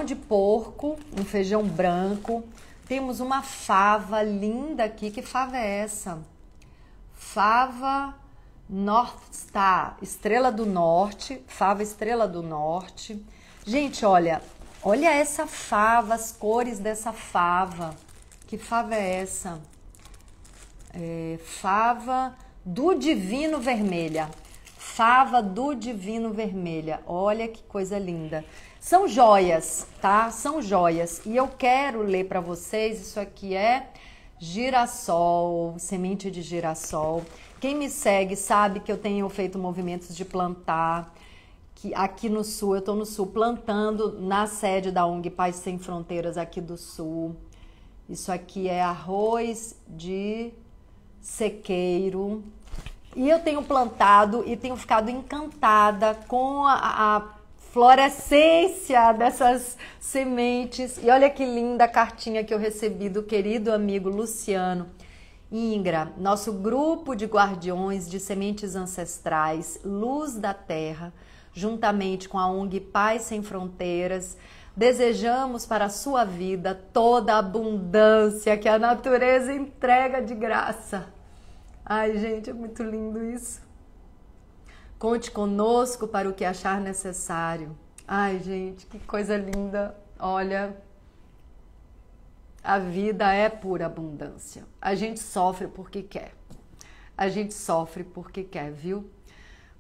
de porco, um feijão branco. Temos uma fava linda aqui. Que fava é essa? Fava North Star, Estrela do Norte. Fava Estrela do Norte. Gente, olha essa fava, as cores dessa fava. Que fava é essa? Fava do Divino Vermelha. Fava do Divino Vermelha. Olha que coisa linda. São joias, tá? São joias. E eu quero ler para vocês, isso aqui é girassol, semente de girassol. Quem me segue sabe que eu tenho feito movimentos de plantar, que aqui no Sul, eu estou no Sul, plantando na sede da ONG Paz Sem Fronteiras aqui do Sul. Isso aqui é arroz de sequeiro. E eu tenho plantado e tenho ficado encantada com a florescência dessas sementes. E olha que linda a cartinha que eu recebi do querido amigo Luciano. Ingra, nosso grupo de guardiões de sementes ancestrais, Luz da Terra, juntamente com a ONG Paz Sem Fronteiras, desejamos para a sua vida toda a abundância que a natureza entrega de graça. Ai, gente, é muito lindo isso. Conte conosco para o que achar necessário. Ai, gente, que coisa linda. Olha, a vida é pura abundância. A gente sofre porque quer. A gente sofre porque quer, viu?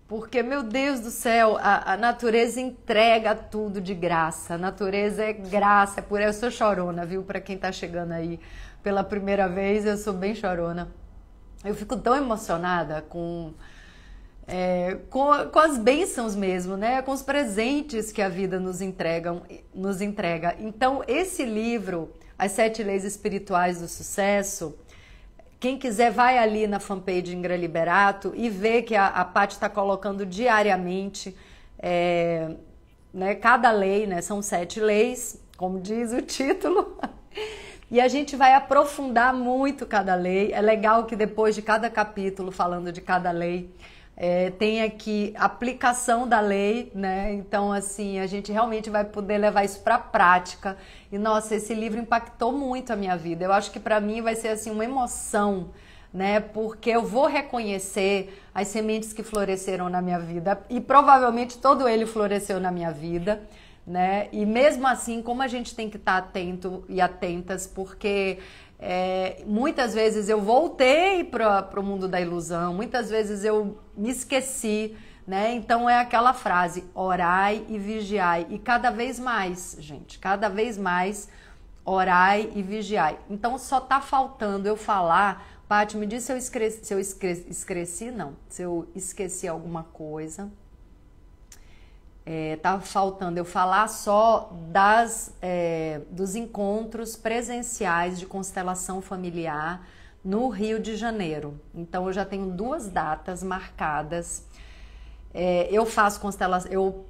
Porque, meu Deus do céu, a natureza entrega tudo de graça. A natureza é graça, é pura. Eu sou chorona, viu? Para quem tá chegando aí pela primeira vez, eu sou bem chorona. Eu fico tão emocionada com as bênçãos mesmo, né? Com os presentes que a vida nos entrega. Então, esse livro, As 7 Leis Espirituais do Sucesso, Quem quiser vai ali na fanpage Ingra Liberato e vê que a Paty está colocando diariamente né, cada lei, né, são 7 leis, como diz o título, e a gente vai aprofundar muito cada lei. É legal que depois de cada capítulo falando de cada lei, tem aqui aplicação da lei, né? Então, assim, a gente realmente vai poder levar isso para a prática. E, nossa, esse livro impactou muito a minha vida. Eu acho que para mim vai ser, assim, uma emoção, né? Porque eu vou reconhecer as sementes que floresceram na minha vida e provavelmente todo ele floresceu na minha vida, né? E mesmo assim, como a gente tem que estar atento e atentas, porque muitas vezes eu voltei para o mundo da ilusão, muitas vezes eu me esqueci, né? Então é aquela frase, orai e vigiai, e cada vez mais, gente, cada vez mais orai e vigiai. Então só tá faltando eu falar, Paty, me diz se eu esqueci alguma coisa. Tá faltando eu falar só dos encontros presenciais de constelação familiar no Rio de Janeiro. Então eu já tenho 2 datas marcadas. Eu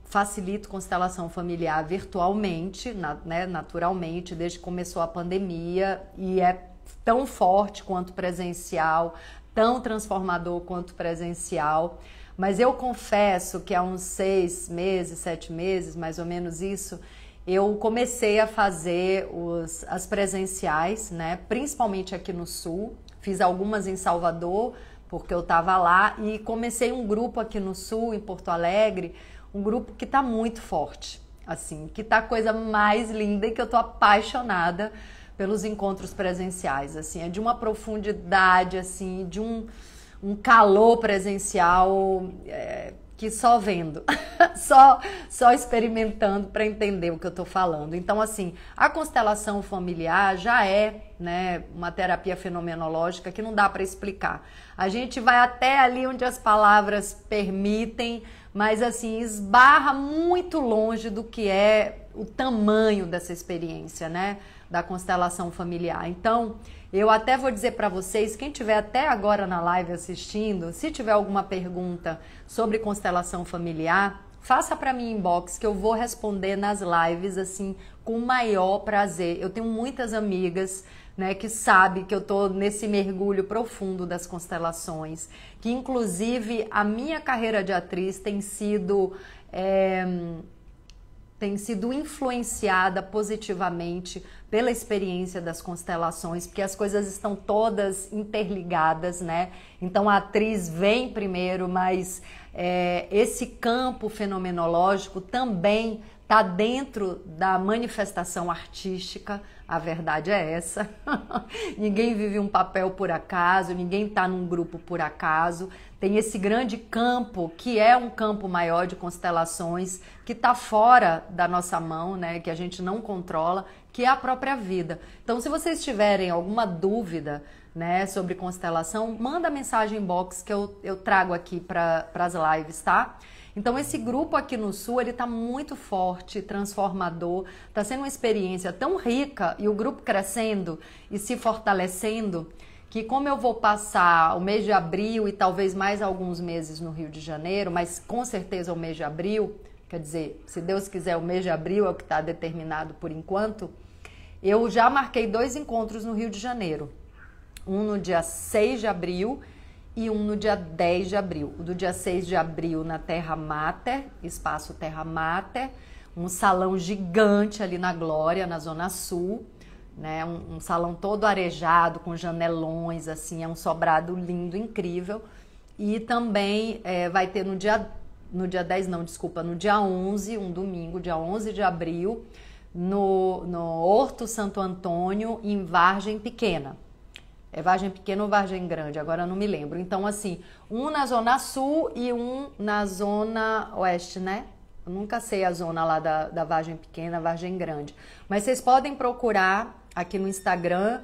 facilito constelação familiar virtualmente, né, naturalmente, desde que começou a pandemia, e é tão forte quanto presencial, tão transformador quanto presencial. Mas eu confesso que há uns 6 meses, 7 meses, mais ou menos isso, eu comecei a fazer as presenciais, né? Principalmente aqui no Sul. Fiz algumas em Salvador, porque eu estava lá, e comecei um grupo aqui no Sul, em Porto Alegre, um grupo que está muito forte, assim, que tá a coisa mais linda e que eu tô apaixonada pelos encontros presenciais, assim, é de uma profundidade, assim, de um calor presencial que só vendo, só experimentando para entender o que eu tô falando. Então, assim, a constelação familiar já é, né, uma terapia fenomenológica que não dá para explicar. A gente vai até ali onde as palavras permitem, mas, assim, esbarra muito longe do que é o tamanho dessa experiência, né, da constelação familiar. Então, eu até vou dizer para vocês, quem estiver até agora na live assistindo, se tiver alguma pergunta sobre constelação familiar, faça para mim inbox que eu vou responder nas lives, assim, com o maior prazer. Eu tenho muitas amigas, né, que sabem que eu tô nesse mergulho profundo das constelações, que inclusive a minha carreira de atriz tem sido influenciada positivamente pela experiência das constelações, porque as coisas estão todas interligadas, né? Então a atriz vem primeiro, mas esse campo fenomenológico também está dentro da manifestação artística. A verdade é essa. Ninguém vive um papel por acaso, ninguém está num grupo por acaso. Tem esse grande campo, que é um campo maior de constelações, que está fora da nossa mão, né, que a gente não controla, que é a própria vida. Então, se vocês tiverem alguma dúvida, né, sobre constelação, manda mensagem inbox que eu trago aqui para as lives, tá? Então, esse grupo aqui no Sul, ele tá muito forte, transformador, tá sendo uma experiência tão rica, e o grupo crescendo e se fortalecendo, que como eu vou passar o mês de abril e talvez mais alguns meses no Rio de Janeiro, mas com certeza o mês de abril, quer dizer, se Deus quiser, o mês de abril é o que está determinado por enquanto, eu já marquei 2 encontros no Rio de Janeiro. Um no dia 6 de abril e um no dia 10 de abril. O do dia 6 de abril na Terra Mater, Espaço Terra Mater, um salão gigante ali na Glória, na Zona Sul, né? Um salão todo arejado, com janelões, assim, é um sobrado lindo, incrível. E também vai ter no dia 10, não, desculpa, no dia 11, um domingo, dia 11 de abril, no Horto Santo Antônio, em Vargem Pequena. É Vargem Pequena ou Vargem Grande? Agora eu não me lembro. Então, assim, um na Zona Sul e um na Zona Oeste, né? Eu nunca sei a zona lá da Vargem Pequena, Vargem Grande. Mas vocês podem procurar aqui no Instagram,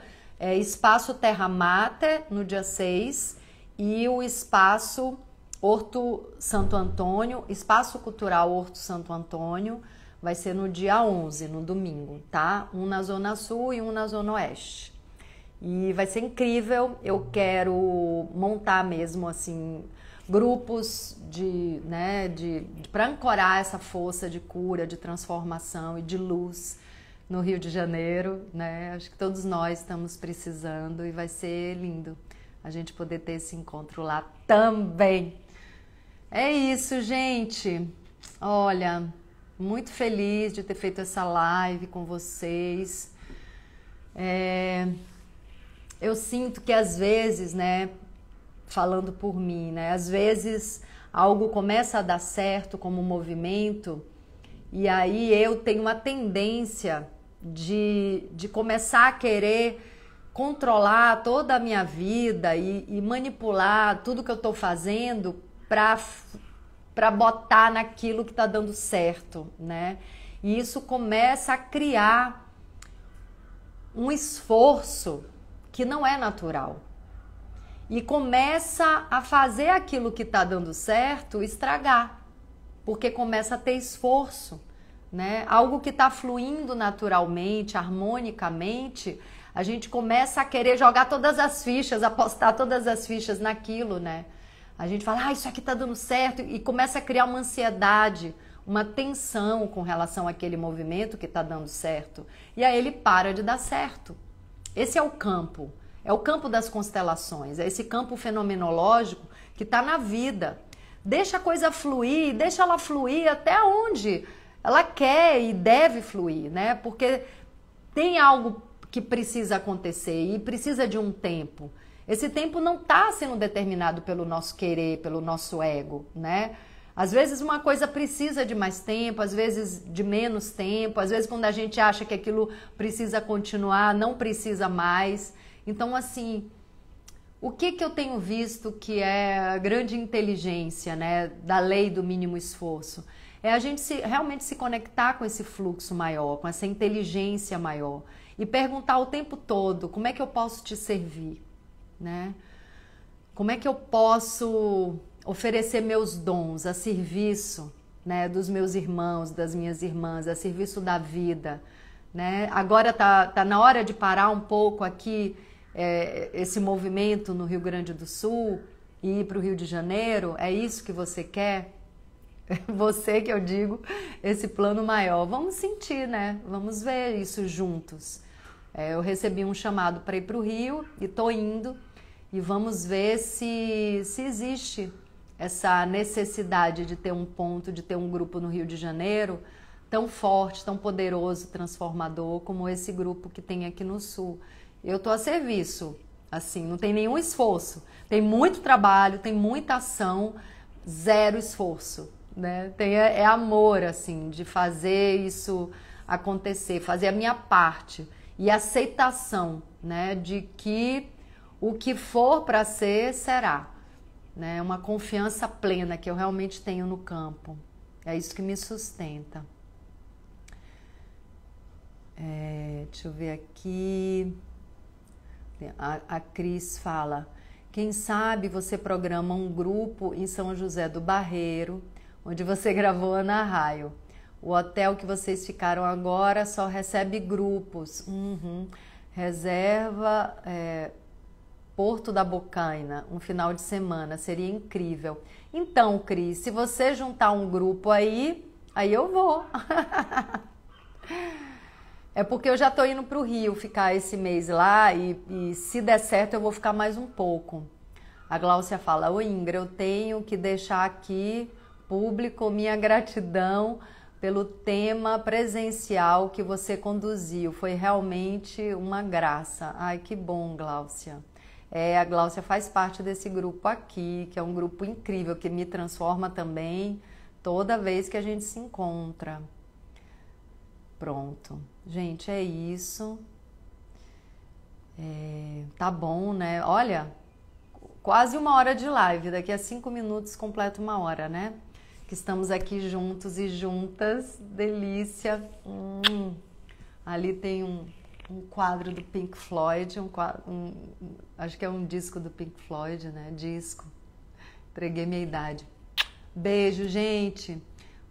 Espaço Terra Mater, no dia 6, e o Espaço Horto Santo Antônio, Espaço Cultural Horto Santo Antônio, vai ser no dia 11, no domingo, tá? Um na Zona Sul e um na Zona Oeste. E vai ser incrível. Eu quero montar mesmo assim grupos para ancorar essa força de cura, de transformação e de luz no Rio de Janeiro, né? Acho que todos nós estamos precisando e vai ser lindo a gente poder ter esse encontro lá também. É isso, gente. Olha, muito feliz de ter feito essa live com vocês. Eu sinto que às vezes, né, falando por mim, né, às vezes algo começa a dar certo como movimento e aí eu tenho uma tendência de começar a querer controlar toda a minha vida e manipular tudo que eu estou fazendo para botar naquilo que está dando certo, né? E isso começa a criar um esforço que não é natural. E começa a fazer aquilo que está dando certo estragar, porque começa a ter esforço, né? Algo que está fluindo naturalmente, harmonicamente, a gente começa a querer jogar todas as fichas, apostar todas as fichas naquilo, né? A gente fala, isso aqui está dando certo, e começa a criar uma ansiedade, uma tensão com relação àquele movimento que está dando certo. E aí ele para de dar certo. Esse é o campo das constelações, é esse campo fenomenológico que está na vida. Deixa a coisa fluir, deixa ela fluir até onde ela quer e deve fluir, né? Porque tem algo que precisa acontecer e precisa de um tempo. Esse tempo não está sendo determinado pelo nosso querer, pelo nosso ego, né? Às vezes uma coisa precisa de mais tempo, às vezes de menos tempo, às vezes quando a gente acha que aquilo precisa continuar, não precisa mais. Então, assim, o que eu tenho visto que é a grande inteligência, né, da lei do mínimo esforço? É a gente realmente se conectar com esse fluxo maior, com essa inteligência maior e perguntar o tempo todo, como é que eu posso te servir, né? Como é que eu posso oferecer meus dons a serviço, né, dos meus irmãos, das minhas irmãs, a serviço da vida, né? Agora tá na hora de parar um pouco aqui esse movimento no Rio Grande do Sul e ir para o Rio de Janeiro. É isso que você quer? Você que eu digo, esse plano maior. Vamos sentir, né? Vamos ver isso juntos. Eu recebi um chamado para ir para o Rio e tô indo. E vamos ver se existe essa necessidade de ter um ponto, de ter um grupo no Rio de Janeiro tão forte, tão poderoso, transformador como esse grupo que tem aqui no Sul. Eu tô a serviço, assim, não tem nenhum esforço. Tem muito trabalho, tem muita ação, zero esforço, né? É amor, assim, de fazer isso acontecer, fazer a minha parte e aceitação, né, de que o que for para ser, será, né? Uma confiança plena que eu realmente tenho no campo. É isso que me sustenta. Deixa eu ver aqui. A Cris fala, quem sabe você programa um grupo em São José do Barreiro, onde você gravou Ana Raio. O hotel que vocês ficaram agora só recebe grupos. Reserva Porto da Bocaina, um final de semana, seria incrível. Então, Cris, se você juntar um grupo aí eu vou. É porque eu já tô indo pro Rio ficar esse mês lá e se der certo eu vou ficar mais um pouco. A Gláucia fala, ô Ingra, eu tenho que deixar aqui público minha gratidão pelo tema presencial que você conduziu. Foi realmente uma graça. Ai, que bom, Gláucia. A Gláucia faz parte desse grupo aqui, que é um grupo incrível, que me transforma também toda vez que a gente se encontra. Pronto. Gente, é isso. Tá bom, né? Olha, quase uma hora de live. Daqui a 5 minutos completa uma hora, né? Que estamos aqui juntos e juntas. Delícia. Ali tem um quadro do Pink Floyd. Acho que é um disco do Pink Floyd, né? Disco. Entreguei minha idade. Beijo, gente.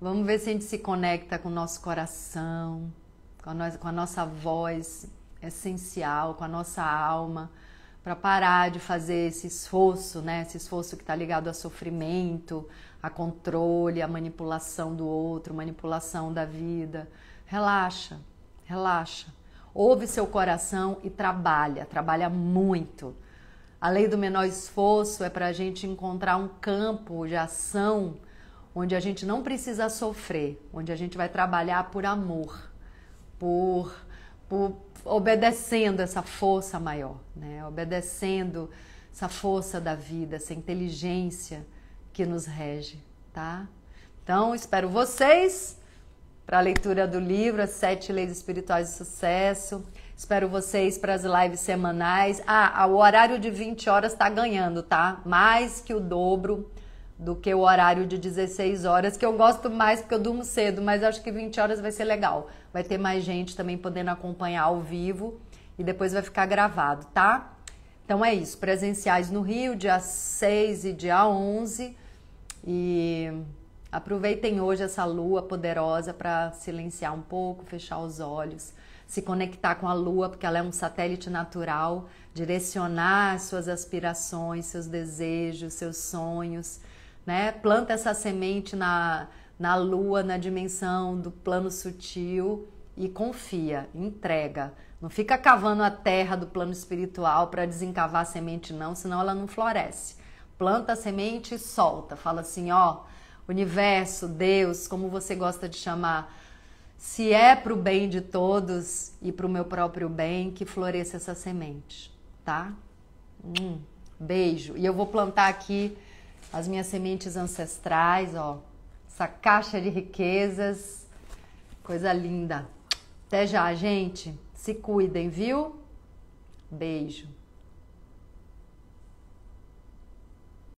Vamos ver se a gente se conecta com o nosso coração, com a nossa voz essencial com a nossa alma, para parar de fazer esse esforço, né? Esse esforço que está ligado a sofrimento, a controle, a manipulação do outro, manipulação da vida. Relaxa, relaxa. Ouve seu coração e trabalha muito. A lei do menor esforço é para a gente encontrar um campo de ação onde a gente não precisa sofrer, onde a gente vai trabalhar por amor, por obedecendo essa força maior, né? Obedecendo essa força da vida, essa inteligência que nos rege, tá? Então, espero vocês para a leitura do livro As 7 Leis Espirituais do Sucesso. Espero vocês para as lives semanais. O horário de 20 horas está ganhando, tá? Mais que o dobro do que o horário de 16 horas, que eu gosto mais porque eu durmo cedo, mas acho que 20 horas vai ser legal. Vai ter mais gente também podendo acompanhar ao vivo e depois vai ficar gravado, tá? Então é isso, presenciais no Rio, dia 6 e dia 11. E aproveitem hoje essa lua poderosa para silenciar um pouco, fechar os olhos, se conectar com a lua, porque ela é um satélite natural, direcionar suas aspirações, seus desejos, seus sonhos, né? Planta essa semente na lua, na dimensão do plano sutil e confia, entrega. Não fica cavando a terra do plano espiritual para desencavar a semente não, senão ela não floresce. Planta a semente e solta. Fala assim, ó, universo, Deus, como você gosta de chamar, se é para o bem de todos e para o meu próprio bem, que floresça essa semente, tá? Beijo. E eu vou plantar aqui as minhas sementes ancestrais, ó, essa caixa de riquezas, coisa linda. Até já, gente. Se cuidem, viu? Beijo.